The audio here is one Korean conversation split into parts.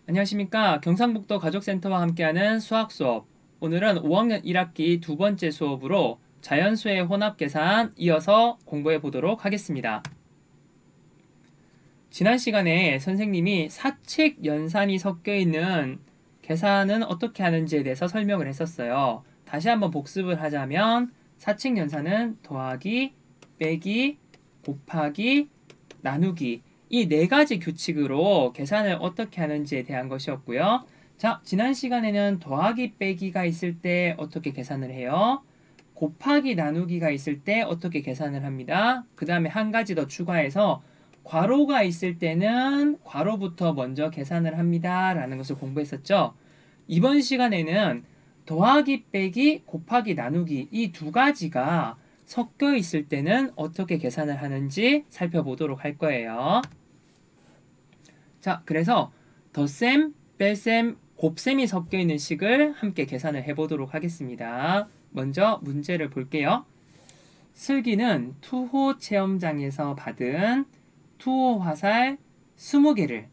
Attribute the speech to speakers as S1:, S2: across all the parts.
S1: 안녕하십니까. 경상북도 가족센터와 함께하는 수학 수업. 오늘은 5학년 1학기 두 번째 수업으로 자연수의 혼합계산 이어서 공부해 보도록 하겠습니다. 지난 시간에 선생님이 사칙 연산이 섞여 있는 계산은 어떻게 하는지에 대해서 설명을 했었어요. 다시 한번 복습을 하자면 사칙 연산은 더하기, 빼기, 곱하기, 나누기 이 네 가지 규칙으로 계산을 어떻게 하는지에 대한 것이었고요. 자, 지난 시간에는 더하기 빼기가 있을 때 어떻게 계산을 해요? 곱하기 나누기가 있을 때 어떻게 계산을 합니다. 그 다음에 한 가지 더 추가해서 괄호가 있을 때는 괄호부터 먼저 계산을 합니다. 라는 것을 공부했었죠. 이번 시간에는 더하기 빼기 곱하기 나누기 이 두 가지가 섞여 있을 때는 어떻게 계산을 하는지 살펴보도록 할 거예요. 자, 그래서 덧셈, 뺄셈, 곱셈이 섞여 있는 식을 함께 계산을 해보도록 하겠습니다. 먼저 문제를 볼게요. 슬기는 투호 체험장에서 받은 투호 화살 20개를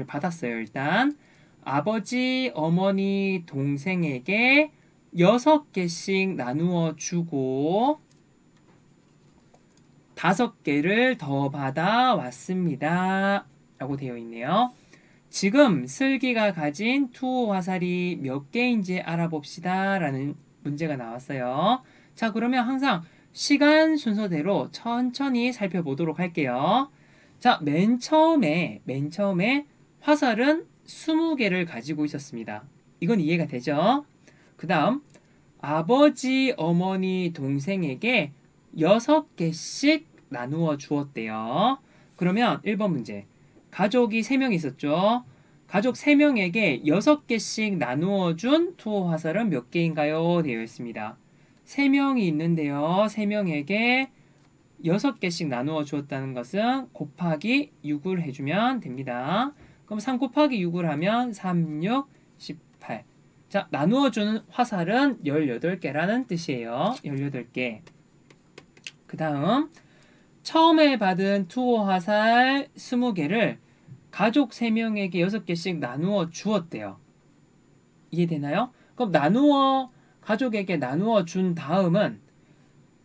S1: 받았어요. 일단 아버지, 어머니, 동생에게 6개씩 나누어 주고 5개를 더 받아 왔습니다. 라고 되어 있네요. 지금 슬기가 가진 투호 화살이 몇 개인지 알아봅시다. 라는 문제가 나왔어요. 자, 그러면 항상 시간 순서대로 천천히 살펴보도록 할게요. 자, 맨 처음에 화살은 20개를 가지고 있었습니다. 이건 이해가 되죠? 그 다음 아버지, 어머니, 동생에게 6개씩 나누어 주었대요. 그러면 1번 문제. 가족이 3명 있었죠? 가족 3명에게 6개씩 나누어 준 투호 화살은 몇 개인가요? 되어 있습니다. 3명이 있는데요. 3명에게 6개씩 나누어 주었다는 것은 곱하기 6을 해주면 됩니다. 그럼 3 곱하기 6을 하면 3, 6, 18. 자, 나누어 주는 화살은 18개라는 뜻이에요. 18개. 그 다음 처음에 받은 투호 화살 20개를 가족 3명에게 6개씩 나누어 주었대요. 이해되나요? 그럼 가족에게 나누어 준 다음은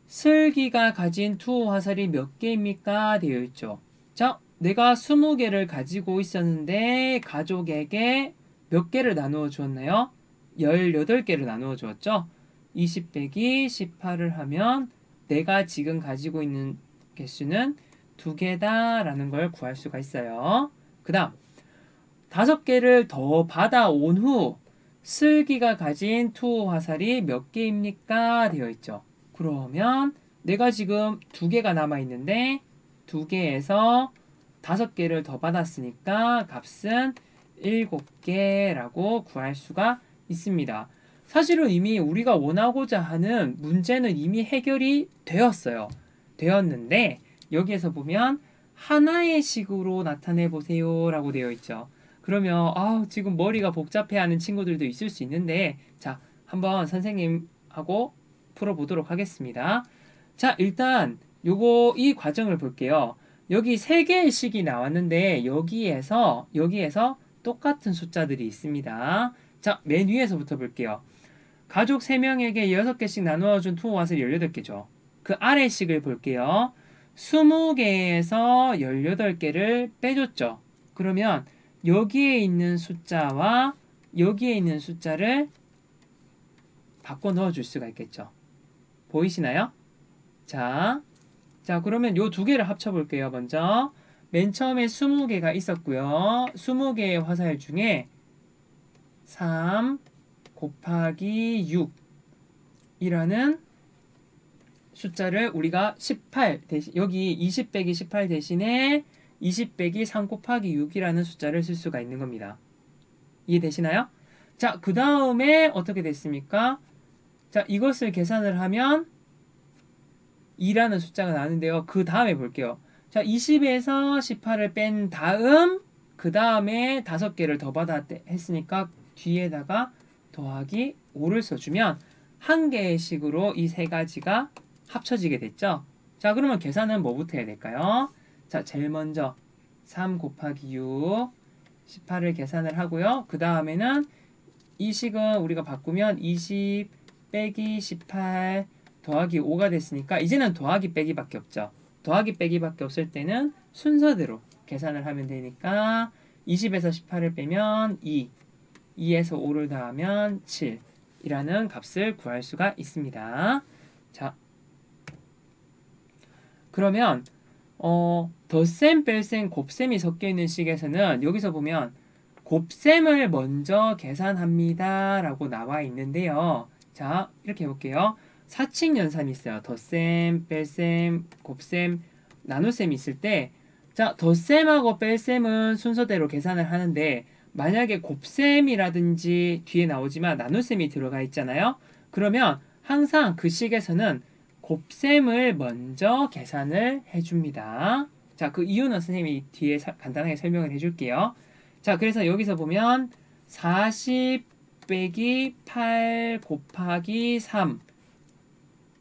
S1: 슬기가 가진 투호 화살이 몇 개입니까? 되어 있죠. 자, 내가 20개를 가지고 있었는데 가족에게 몇 개를 나누어 주었나요? 18개를 나누어 주었죠. 20 빼기 18을 하면 내가 지금 가지고 있는 개수는 2개다 라는 걸 구할 수가 있어요. 그 다음 5개를 더 받아온 후 슬기가 가진 투호 화살이 몇 개입니까? 되어 있죠. 그러면 내가 지금 2개가 남아있는데 2개에서 5개를 더 받았으니까 값은 7개라고 구할 수가 있습니다. 사실은 이미 우리가 원하고자 하는 문제는 이미 해결이 되었는데 여기에서 보면 하나의 식으로 나타내 보세요 라고 되어 있죠. 그러면 지금 머리가 복잡해하는 친구들도 있을 수 있는데 자, 한번 선생님하고 풀어보도록 하겠습니다. 자, 일단 이 과정을 볼게요. 여기 3개의 식이 나왔는데 여기에서 똑같은 숫자들이 있습니다. 자, 맨 위에서부터 볼게요. 가족 3명에게 6개씩 나누어준 투호 화살이 18개죠. 그 아래 식을 볼게요. 20개에서 18개를 빼줬죠. 그러면 여기에 있는 숫자와 여기에 있는 숫자를 바꿔 넣어줄 수가 있겠죠. 보이시나요? 자, 그러면 요 2개를 합쳐볼게요. 먼저 맨 처음에 20개가 있었고요. 20개의 화살 중에 3 곱하기 6이라는 숫자를 우리가 18 대신 여기 20 빼기 18 대신에 20 빼기 3 곱하기 6이라는 숫자를 쓸 수가 있는 겁니다. 이해되시나요? 자, 그 다음에 어떻게 됐습니까? 자, 이것을 계산을 하면 2라는 숫자가 나는데요. 그 다음에 볼게요. 자, 20에서 18을 뺀 다음 그 다음에 5개를 더 받아 했으니까 뒤에다가 더하기 5를 써주면 한 개의 식으로 이 세 가지가 합쳐지게 됐죠. 자, 그러면 계산은 뭐부터 해야 될까요? 자, 제일 먼저 3 곱하기 6 18을 계산을 하고요. 그 다음에는 이 식은 우리가 바꾸면 20 빼기 18 더하기 5가 됐으니까 이제는 더하기 빼기밖에 없죠. 더하기 빼기밖에 없을 때는 순서대로 계산을 하면 되니까 20에서 18을 빼면 2, 2에서 5를 더하면 7 이라는 값을 구할 수가 있습니다. 자, 그러면 덧셈, 뺄셈, 곱셈이 섞여 있는 식에서는 여기서 보면 곱셈을 먼저 계산합니다 라고 나와 있는데요. 자, 이렇게 해볼게요. 사칙 연산이 있어요. 덧셈, 뺄셈, 곱셈, 나눗셈이 있을 때, 자, 덧셈하고 뺄셈은 순서대로 계산을 하는데, 만약에 곱셈이라든지 뒤에 나오지만 나눗셈이 들어가 있잖아요. 그러면 항상 그 식에서는 곱셈을 먼저 계산을 해줍니다. 자, 그 이유는 선생님이 뒤에 간단하게 설명을 해줄게요. 자, 그래서 여기서 보면 40 빼기 8 곱하기 3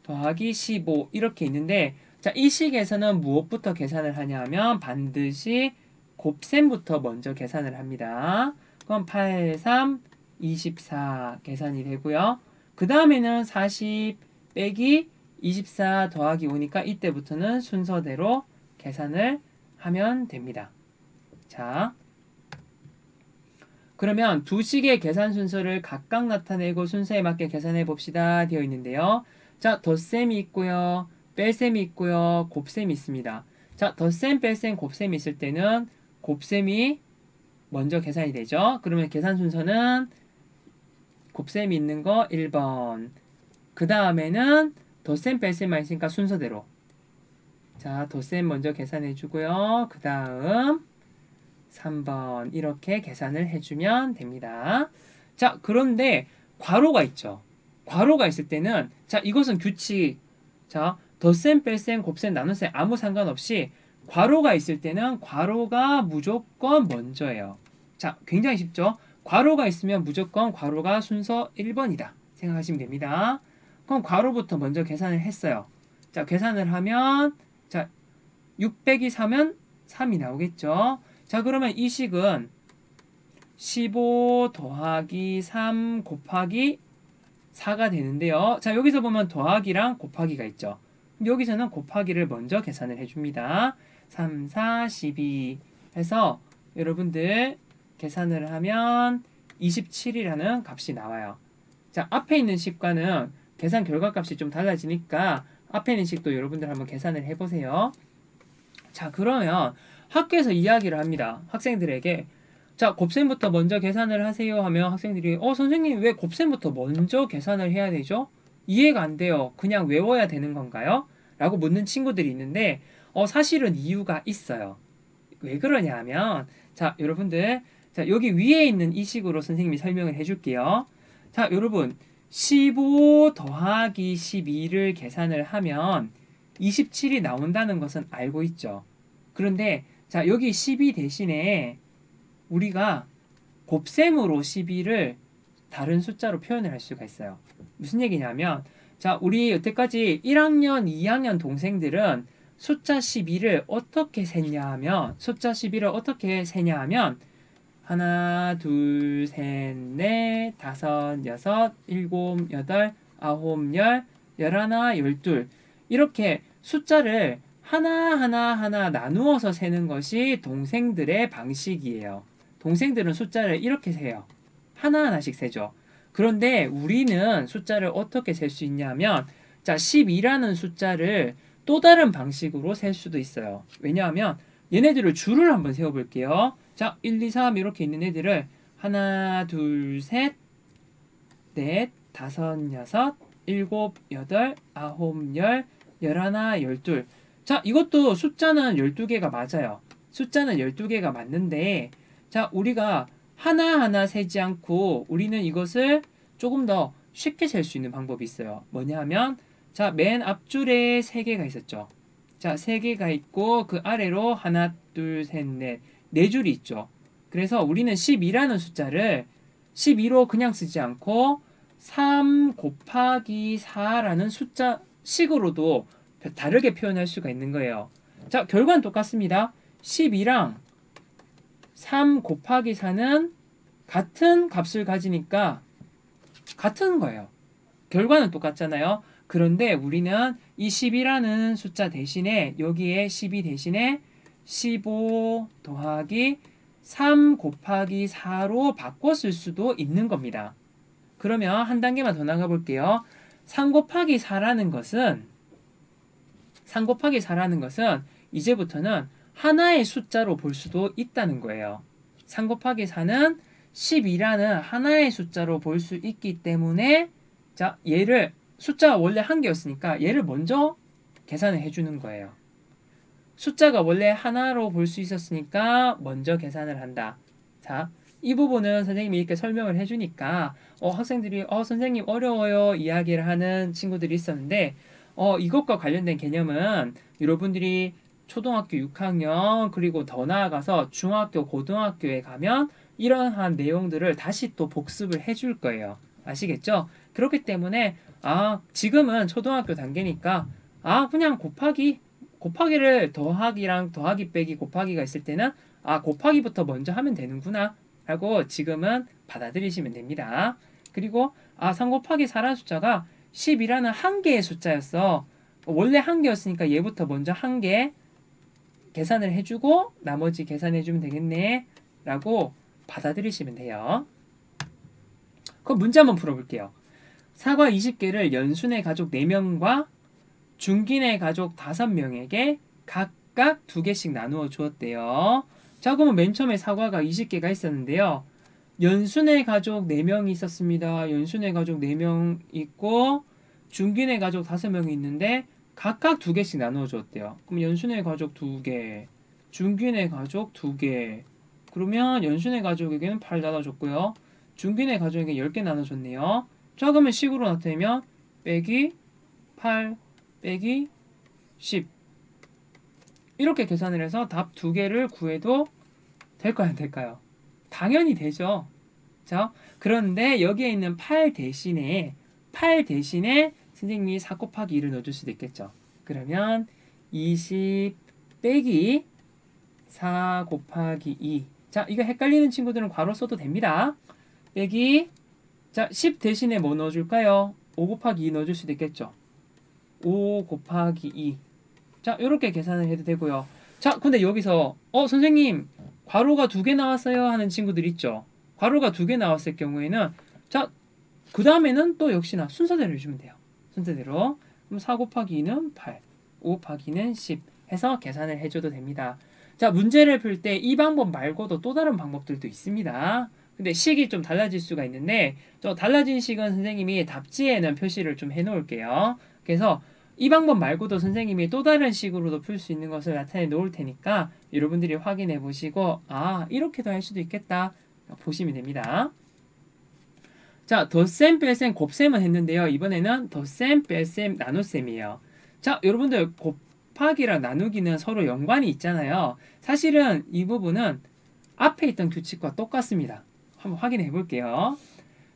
S1: 더하기 15 이렇게 있는데, 자, 이 식에서는 무엇부터 계산을 하냐면 반드시 곱셈부터 먼저 계산을 합니다. 그럼 8, 3, 24 계산이 되고요. 그 다음에는 40 빼기 24 더하기 5니까 이때부터는 순서대로 계산을 하면 됩니다. 자, 그러면 두 식의 계산 순서를 각각 나타내고 순서에 맞게 계산해 봅시다 되어 있는데요. 자, 덧셈이 있고요. 뺄셈이 있고요. 곱셈이 있습니다. 자, 덧셈, 뺄셈, 곱셈이 있을 때는 곱셈이 먼저 계산이 되죠. 그러면 계산 순서는 곱셈이 있는 거 1번. 그 다음에는 덧셈, 뺄셈만 있으니까 순서대로. 자, 덧셈 먼저 계산해 주고요. 그 다음 3번 이렇게 계산을 해주면 됩니다. 자, 그런데 괄호가 있죠. 괄호가 있을 때는 자, 이것은 규칙. 자, 덧셈, 뺄셈, 곱셈, 나눗셈 아무 상관없이 괄호가 있을 때는 괄호가 무조건 먼저예요. 자, 굉장히 쉽죠? 괄호가 있으면 무조건 괄호가 순서 1번이다 생각하시면 됩니다. 그럼 괄호부터 먼저 계산을 했어요. 자, 계산을 하면 자, 6 빼기 3은 3이 나오겠죠? 자, 그러면 이 식은 15 더하기 3 곱하기 4가 되는데요. 자, 여기서 보면 더하기랑 곱하기가 있죠. 여기서는 곱하기를 먼저 계산을 해줍니다. 3, 4, 12 해서 여러분들 계산을 하면 27이라는 값이 나와요. 자, 앞에 있는 식과는 계산 결과값이 좀 달라지니까 앞에 있는 식도 여러분들 한번 계산을 해보세요. 자, 그러면 학교에서 이야기를 합니다. 학생들에게 자, 곱셈부터 먼저 계산을 하세요 하면 학생들이 선생님 왜 곱셈부터 먼저 계산을 해야 되죠? 이해가 안 돼요. 그냥 외워야 되는 건가요? 라고 묻는 친구들이 있는데 사실은 이유가 있어요. 왜 그러냐 하면 자, 여러분들 자, 여기 위에 있는 이 식으로 선생님이 설명을 해줄게요. 자, 여러분 15 더하기 12를 계산을 하면 27이 나온다는 것은 알고 있죠. 그런데 자, 여기 12 대신에 우리가 곱셈으로 12를 다른 숫자로 표현을 할 수가 있어요. 무슨 얘기냐면 자, 우리 여태까지 1학년, 2학년 동생들은 숫자 12를 어떻게 세냐 하면 하나, 둘, 셋, 넷, 다섯, 여섯, 일곱, 여덟, 아홉, 열, 열하나, 열둘 이렇게 숫자를 하나 나누어서 세는 것이 동생들의 방식이에요. 동생들은 숫자를 이렇게 세요. 하나하나씩 세죠. 그런데 우리는 숫자를 어떻게 셀 수 있냐면 자, 12라는 숫자를 또 다른 방식으로 셀 수도 있어요. 왜냐하면 얘네들을 줄을 한번 세워볼게요. 자, 1, 2, 3 이렇게 있는 애들을 하나, 둘, 셋, 넷, 다섯, 여섯, 일곱, 여덟, 아홉, 열, 열하나, 열둘. 자, 이것도 숫자는 12개가 맞아요. 숫자는 12개가 맞는데 자, 우리가 하나하나 세지 않고 우리는 이것을 조금 더 쉽게 셀 수 있는 방법이 있어요. 뭐냐 하면 자, 맨 앞줄에 3개가 있었죠. 자, 3개가 있고 그 아래로 하나, 둘, 셋, 넷, 4줄이 있죠. 그래서 우리는 12라는 숫자를 12로 그냥 쓰지 않고 3 곱하기 4라는 숫자 식으로도 다르게 표현할 수가 있는 거예요. 자, 결과는 똑같습니다. 12랑 3 곱하기 4는 같은 값을 가지니까 같은 거예요. 결과는 똑같잖아요. 그런데 우리는 이 10이라는 숫자 대신에 여기에 12 대신에 15 더하기 3 곱하기 4로 바꿔 쓸 수도 있는 겁니다. 그러면 한 단계만 더 나가 볼게요. 3 곱하기 4라는 것은 이제부터는 하나의 숫자로 볼 수도 있다는 거예요. 3 곱하기 4는 12라는 하나의 숫자로 볼 수 있기 때문에 자, 얘를 숫자가 원래 한 개였으니까 얘를 먼저 계산을 해주는 거예요. 숫자가 원래 하나로 볼 수 있었으니까 먼저 계산을 한다. 자, 이 부분은 선생님이 이렇게 설명을 해주니까 학생들이 선생님 어려워요 이야기를 하는 친구들이 있었는데 이것과 관련된 개념은 여러분들이 초등학교 6학년 그리고 더 나아가서 중학교, 고등학교에 가면 이러한 내용들을 다시 또 복습을 해줄 거예요. 아시겠죠? 그렇기 때문에 지금은 초등학교 단계니까 그냥 곱하기를 더하기랑 더하기 빼기 곱하기가 있을 때는 곱하기부터 먼저 하면 되는구나 라고 지금은 받아들이시면 됩니다. 그리고 3 곱하기 4라는 숫자가 10이라는 한 개의 숫자였어. 원래 한 개였으니까 얘부터 먼저 한 개 계산을 해주고 나머지 계산해주면 되겠네 라고 받아들이시면 돼요. 그럼 문제 한번 풀어볼게요. 사과 20개를 연순의 가족 4명과 중긴의 가족 5명에게 각각 2개씩 나누어 주었대요. 자, 그러면 맨 처음에 사과가 20개가 있었는데요. 연순의 가족 4명이 있었습니다. 연순의 가족 4명 있고 중긴의 가족 5명이 있는데 각각 2개씩 나누어 주었대요. 그럼 연순의 가족 2개, 중긴의 가족 2개. 그러면 연순의 가족에게는 8 나눠줬고요. 중긴의 가족에게 10개 나눠줬네요. 자, 그러면 식으로 나타내면 빼기 8 빼기 10 이렇게 계산을 해서 답 2개를 구해도 될까요? 안 될까요? 당연히 되죠. 자, 그런데 여기에 있는 8 대신에 선생님이 4 곱하기 2를 넣어줄 수도 있겠죠. 그러면 20 빼기 4 곱하기 2. 자, 이거 헷갈리는 친구들은 괄호 써도 됩니다. 빼기, 자, 10 대신에 뭐 넣어줄까요? 5 곱하기 2 넣어줄 수도 있겠죠. 5 곱하기 2. 자, 이렇게 계산을 해도 되고요. 자, 근데 여기서 선생님 괄호가 2개 나왔어요 하는 친구들 있죠. 괄호가 2개 나왔을 경우에는 자, 그 다음에는 또 역시나 순서대로 해주면 돼요. 순서대로. 그럼 4 곱하기 2는 8, 5 곱하기 2는 10 해서 계산을 해줘도 됩니다. 자, 문제를 풀 때 이 방법 말고도 또 다른 방법들도 있습니다. 근데 식이 좀 달라질 수가 있는데 저 달라진 식은 선생님이 답지에는 표시를 좀 해놓을게요. 그래서 이 방법 말고도 선생님이 또 다른 식으로도 풀 수 있는 것을 나타내 놓을 테니까 여러분들이 확인해 보시고 이렇게도 할 수도 있겠다 보시면 됩니다. 자, 덧셈, 뺄셈, 곱셈은 했는데요. 이번에는 덧셈, 뺄셈, 나눗셈이에요. 자, 여러분들 곱하기랑 나누기는 서로 연관이 있잖아요. 사실은 이 부분은 앞에 있던 규칙과 똑같습니다. 한번 확인해 볼게요.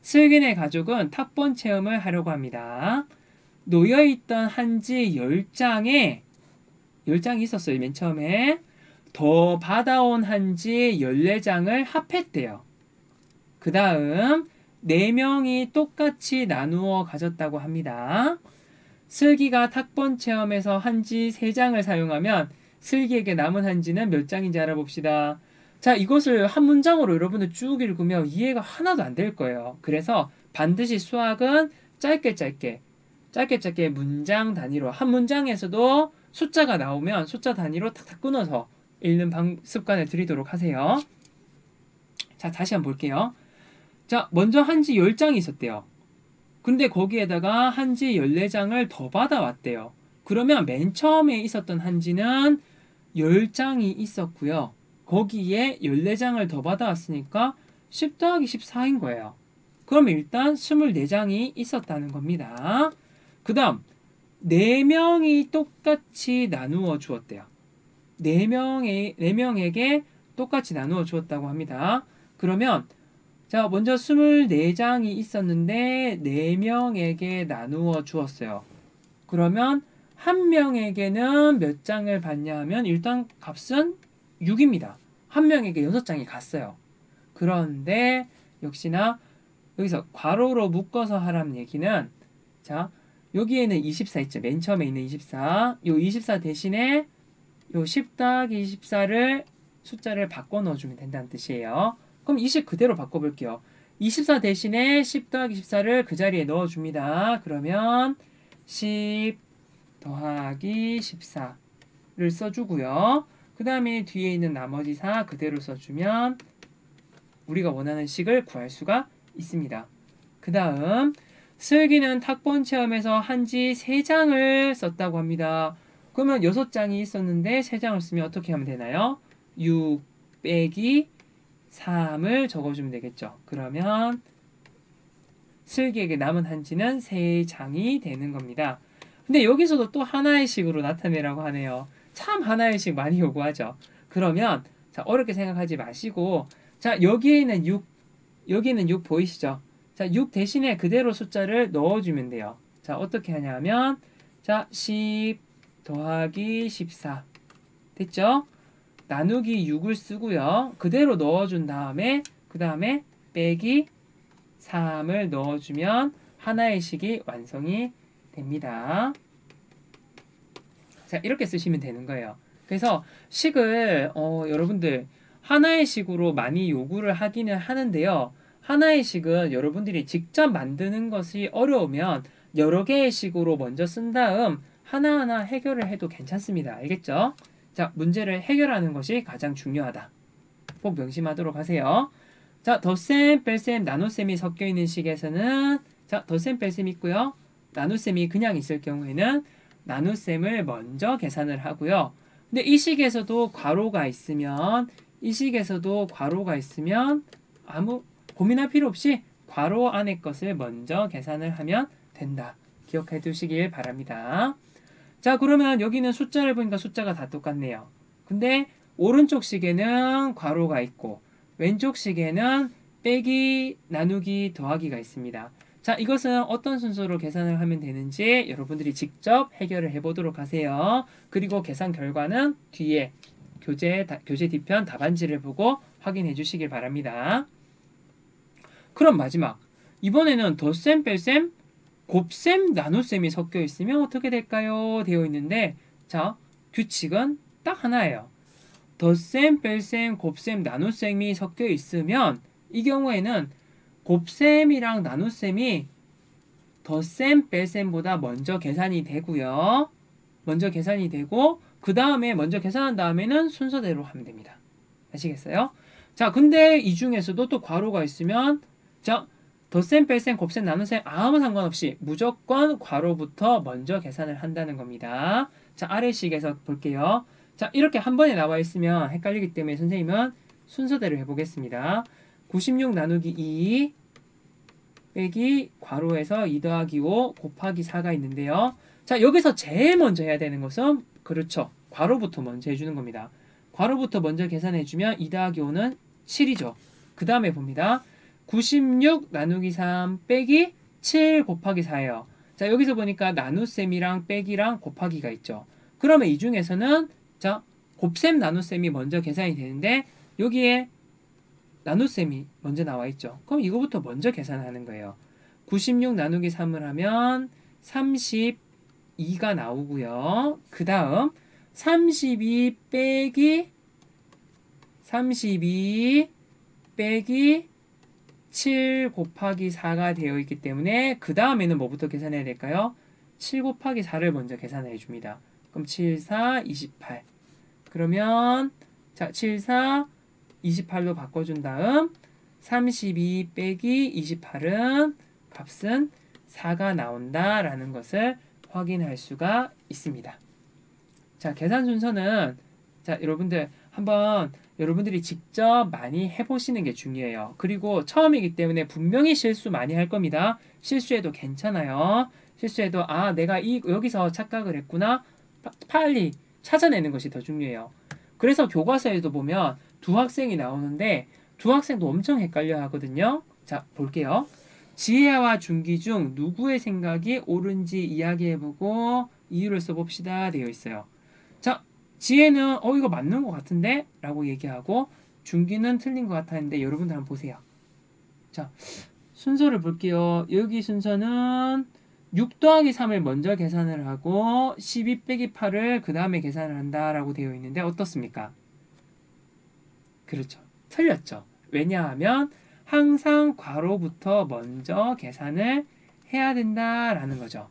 S1: 슬기네 가족은 탁본 체험을 하려고 합니다. 놓여있던 한지 10장에 10장이 있었어요. 맨 처음에 더 받아온 한지 14장을 합했대요. 그 다음 4명이 똑같이 나누어 가졌다고 합니다. 슬기가 탁본 체험에서 한지 3장을 사용하면 슬기에게 남은 한지는 몇 장인지 알아봅시다. 자, 이것을 한 문장으로 여러분들 쭉 읽으면 이해가 하나도 안 될 거예요. 그래서 반드시 수학은 짧게 문장 단위로 한 문장에서도 숫자가 나오면 숫자 단위로 탁탁 끊어서 읽는 습관을 들이도록 하세요. 자, 다시 한번 볼게요. 자, 먼저 한지 10장이 있었대요. 근데 거기에다가 한지 14장을 더 받아왔대요. 그러면 맨 처음에 있었던 한지는 10장이 있었고요. 거기에 14장을 더 받아왔으니까 10 더하기 14인 거예요. 그럼 일단 24장이 있었다는 겁니다. 그 다음 4명이 똑같이 나누어 주었대요. 4명에게 똑같이 나누어 주었다고 합니다. 그러면 자, 먼저 24장이 있었는데 4명에게 나누어 주었어요. 그러면 한 명에게는 몇 장을 받냐 하면 일단 값은 6입니다. 한 명에게 6장이 갔어요. 그런데 역시나 여기서 괄호로 묶어서 하라는 얘기는 자 여기에는 24 있죠. 맨 처음에 있는 24. 요 24 대신에 요 10 더하기 24를 숫자를 바꿔 넣어주면 된다는 뜻이에요. 그럼 20 그대로 바꿔볼게요. 24 대신에 10 더하기 14를 그 자리에 넣어줍니다. 그러면 10 더하기 14를 써주고요. 그 다음에 뒤에 있는 나머지 4 그대로 써주면 우리가 원하는 식을 구할 수가 있습니다. 그 다음 슬기는 탁본 체험에서 한지 3장을 썼다고 합니다. 그러면 6장이 있었는데 3장을 쓰면 어떻게 하면 되나요? 6 빼기 3을 적어주면 되겠죠. 그러면 슬기에게 남은 한지는 3장이 되는 겁니다. 근데 여기서도 또 하나의 식으로 나타내라고 하네요. 참 하나의 식 많이 요구하죠. 그러면 자 어렵게 생각하지 마시고 자 여기에는 6 보이시죠? 자 6 대신에 그대로 숫자를 넣어주면 돼요. 자 어떻게 하냐면 자 10 더하기 14 됐죠? 나누기 6을 쓰고요. 그대로 넣어준 다음에 그 다음에 빼기 3을 넣어주면 하나의 식이 완성이 됩니다. 자 이렇게 쓰시면 되는 거예요. 그래서 식을 여러분들 하나의 식으로 많이 요구를 하기는 하는데요. 하나의 식은 여러분들이 직접 만드는 것이 어려우면 여러 개의 식으로 먼저 쓴 다음 하나하나 해결을 해도 괜찮습니다. 알겠죠? 자, 문제를 해결하는 것이 가장 중요하다. 꼭 명심하도록 하세요. 자, 덧셈, 뺄셈, 나눗셈이 섞여 있는 식에서는 자, 덧셈, 뺄셈 있고요. 나눗셈이 그냥 있을 경우에는 나눗셈을 먼저 계산을 하고요. 근데 이 식에서도 괄호가 있으면 아무 고민할 필요 없이 괄호 안의 것을 먼저 계산을 하면 된다. 기억해 두시길 바랍니다. 자, 그러면 여기는 숫자를 보니까 숫자가 다 똑같네요. 근데 오른쪽 식에는 괄호가 있고 왼쪽 식에는 빼기, 나누기, 더하기가 있습니다. 자, 이것은 어떤 순서로 계산을 하면 되는지 여러분들이 직접 해결을 해보도록 하세요. 그리고 계산 결과는 뒤에 교재 뒤편 답안지를 보고 확인해 주시길 바랍니다. 그럼 마지막 이번에는 덧셈, 뺄셈, 곱셈, 나눗셈이 섞여 있으면 어떻게 될까요? 되어 있는데 자 규칙은 딱 하나예요. 덧셈, 뺄셈, 곱셈, 나눗셈이 섞여 있으면 이 경우에는 곱셈이랑 나눗셈이 덧셈, 뺄셈보다 먼저 계산이 되고요. 먼저 계산이 되고 그 다음에 먼저 계산한 다음에는 순서대로 하면 됩니다. 아시겠어요? 자, 근데 이 중에서도 또 괄호가 있으면 자 덧셈, 뺄셈, 곱셈, 나눗셈 아무 상관없이 무조건 괄호부터 먼저 계산을 한다는 겁니다. 자, 아래식에서 볼게요. 자, 이렇게 한 번에 나와 있으면 헷갈리기 때문에 선생님은 순서대로 해보겠습니다. 96 나누기 2 빼기 괄호에서 2 더하기 5 곱하기 4가 있는데요. 자, 여기서 제일 먼저 해야 되는 것은 그렇죠. 괄호부터 먼저 해주는 겁니다. 괄호부터 먼저 계산해주면 2 더하기 5는 7이죠. 그 다음에 봅니다. 96 나누기 3 빼기 7 곱하기 4예요. 자, 여기서 보니까 나눗셈이랑 빼기랑 곱하기가 있죠. 그러면 이 중에서는 자, 곱셈 나눗셈이 먼저 계산이 되는데 여기에 나눗셈이 먼저 나와 있죠. 그럼 이거부터 먼저 계산하는 거예요. 96 나누기 3을 하면 32가 나오고요. 그 다음 32 빼기 7 곱하기 4가 되어 있기 때문에 그 다음에는 뭐부터 계산해야 될까요? 7 곱하기 4를 먼저 계산해 줍니다. 그럼 7, 4, 28. 그러면 자, 7, 4, 28로 바꿔준 다음 32 빼기 28은 값은 4가 나온다라는 것을 확인할 수가 있습니다. 자, 계산 순서는 자, 여러분들 한번 여러분들이 직접 많이 해보시는 게 중요해요. 그리고 처음이기 때문에 분명히 실수 많이 할 겁니다. 실수해도 괜찮아요. 실수해도 아, 내가 여기서 착각을 했구나. 빨리 찾아내는 것이 더 중요해요. 그래서 교과서에도 보면 두 학생이 나오는데 두 학생도 엄청 헷갈려 하거든요. 자, 볼게요. 지혜와 준기 중 누구의 생각이 옳은지 이야기해보고 이유를 써봅시다 되어 있어요. 자, 지혜는 이거 맞는 것 같은데? 라고 얘기하고 준기는 틀린 것 같았는데 여러분들 한번 보세요. 자, 순서를 볼게요. 여기 순서는 6 더하기 3을 먼저 계산을 하고 12 빼기 8을 그 다음에 계산을 한다라고 되어 있는데 어떻습니까? 그렇죠. 틀렸죠. 왜냐하면 항상 괄호부터 먼저 계산을 해야 된다라는 거죠.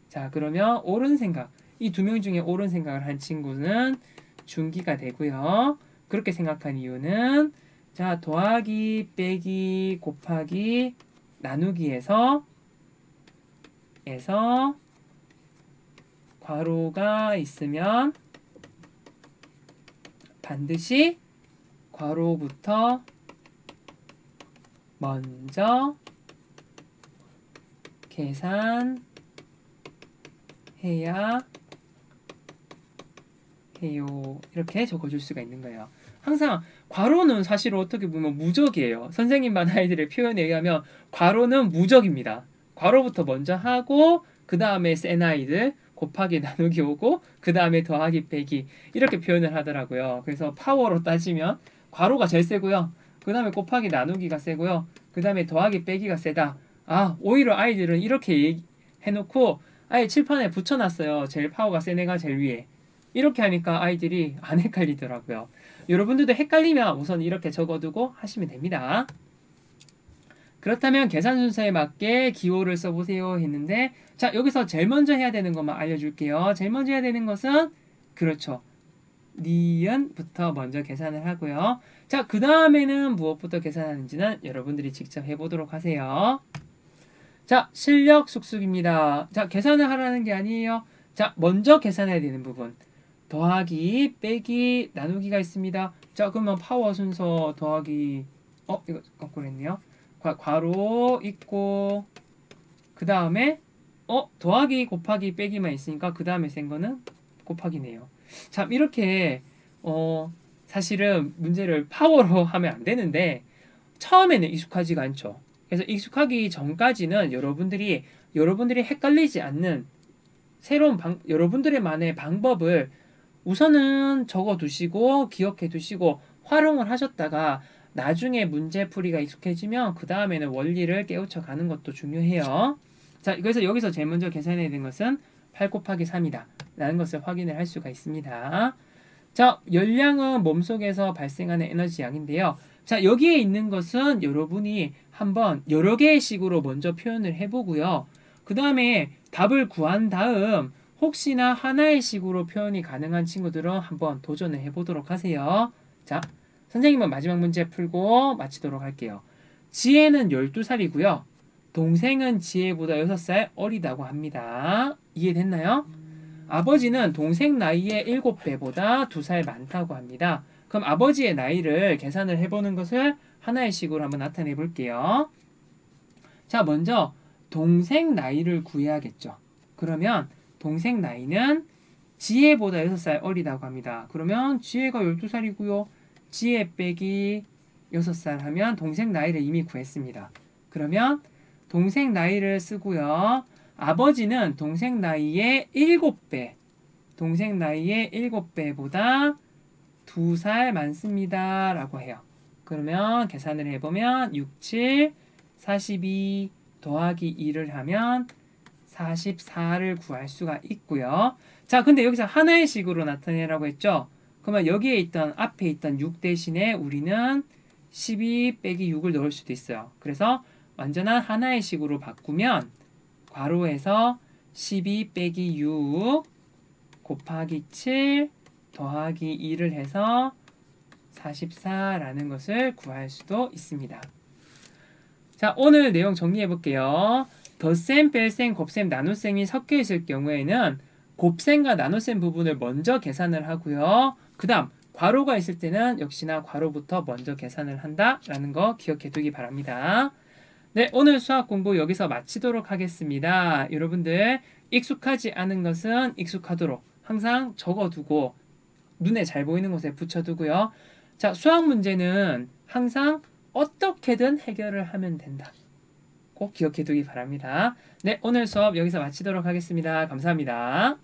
S1: 자, 그러면 옳은 생각. 이 두 명 중에 옳은 생각을 한 친구는 준기가 되고요. 그렇게 생각한 이유는 자, 더하기, 빼기, 곱하기, 나누기에서 괄호가 있으면 반드시 괄호부터 먼저 계산해야 해요. 이렇게 적어줄 수가 있는 거예요. 항상 괄호는 사실 어떻게 보면 무적이에요. 선생님반 아이들의 표현에 의하면 괄호는 무적입니다. 괄호부터 먼저 하고 그 다음에 센 아이들 곱하기 나누기 오고 그 다음에 더하기 빼기 이렇게 표현을 하더라고요. 그래서 파워로 따지면 괄호가 제일 세고요. 그 다음에 곱하기 나누기가 세고요. 그 다음에 더하기 빼기가 세다. 오히려 아이들은 이렇게 해놓고 아예 칠판에 붙여놨어요. 제일 파워가 센 애가 제일 위에. 이렇게 하니까 아이들이 안 헷갈리더라고요. 여러분들도 헷갈리면 우선 이렇게 적어두고 하시면 됩니다. 그렇다면 계산 순서에 맞게 기호를 써보세요 했는데 자, 여기서 제일 먼저 해야 되는 것만 알려줄게요. 제일 먼저 해야 되는 것은 그렇죠. 니은부터 먼저 계산을 하고요. 자, 그 다음에는 무엇부터 계산하는지는 여러분들이 직접 해보도록 하세요. 자, 실력 숙숙입니다. 자, 계산을 하라는 게 아니에요. 자, 먼저 계산해야 되는 부분. 더하기, 빼기, 나누기가 있습니다. 자, 그러면 파워 순서 더하기 이거 거꾸로 했네요. 괄호 있고 그 다음에 더하기, 곱하기, 빼기만 있으니까 그 다음에 센 거는 곱하기네요. 참 이렇게 사실은 문제를 파워로 하면 안 되는데 처음에는 익숙하지가 않죠. 그래서 익숙하기 전까지는 여러분들이 헷갈리지 않는 새로운 여러분들만의 방법을 우선은 적어두시고 기억해 두시고 활용을 하셨다가 나중에 문제풀이가 익숙해지면 그 다음에는 원리를 깨우쳐 가는 것도 중요해요. 자, 그래서 여기서 제일 먼저 계산해야 되는 것은 8 곱하기 3이다 라는 것을 확인을 할 수가 있습니다. 자, 열량은 몸속에서 발생하는 에너지 양인데요. 자, 여기에 있는 것은 여러분이 한번 여러 개의 식으로 먼저 표현을 해보고요. 그 다음에 답을 구한 다음 혹시나 하나의 식으로 표현이 가능한 친구들은 한번 도전을 해보도록 하세요. 자, 선생님은 마지막 문제 풀고 마치도록 할게요. 지혜는 12살이고요. 동생은 지혜보다 6살 어리다고 합니다. 이해됐나요? 아버지는 동생 나이의 7배보다 2살 많다고 합니다. 그럼 아버지의 나이를 계산을 해보는 것을 하나의 식으로 한번 나타내 볼게요. 자, 먼저 동생 나이를 구해야겠죠. 그러면 동생 나이는 지혜보다 6살 어리다고 합니다. 그러면 지혜가 12살이고요. 지혜 빼기 6살 하면 동생 나이를 이미 구했습니다. 그러면 동생 나이를 쓰고요. 아버지는 동생 나이의 7배, 동생 나이의 7배보다 2살 많습니다. 라고 해요. 그러면 계산을 해보면 6, 7, 42 더하기 2를 하면 44를 구할 수가 있고요. 자, 근데 여기서 하나의 식으로 나타내라고 했죠? 그러면 여기에 앞에 있던 6 대신에 우리는 12 빼기 6을 넣을 수도 있어요. 그래서 완전한 하나의 식으로 바꾸면 괄호에서 12 빼기 6 곱하기 7 더하기 2를 해서 44라는 것을 구할 수도 있습니다. 자, 오늘 내용 정리해 볼게요. 덧셈, 뺄셈, 곱셈, 나눗셈이 섞여 있을 경우에는 곱셈과 나눗셈 부분을 먼저 계산을 하고요. 그 다음 괄호가 있을 때는 역시나 괄호부터 먼저 계산을 한다라는 거 기억해 두기 바랍니다. 네, 오늘 수학 공부 여기서 마치도록 하겠습니다. 여러분들 익숙하지 않은 것은 익숙하도록 항상 적어두고 눈에 잘 보이는 곳에 붙여두고요. 자, 수학 문제는 항상 어떻게든 해결을 하면 된다. 꼭 기억해 두기 바랍니다. 네, 오늘 수업 여기서 마치도록 하겠습니다. 감사합니다.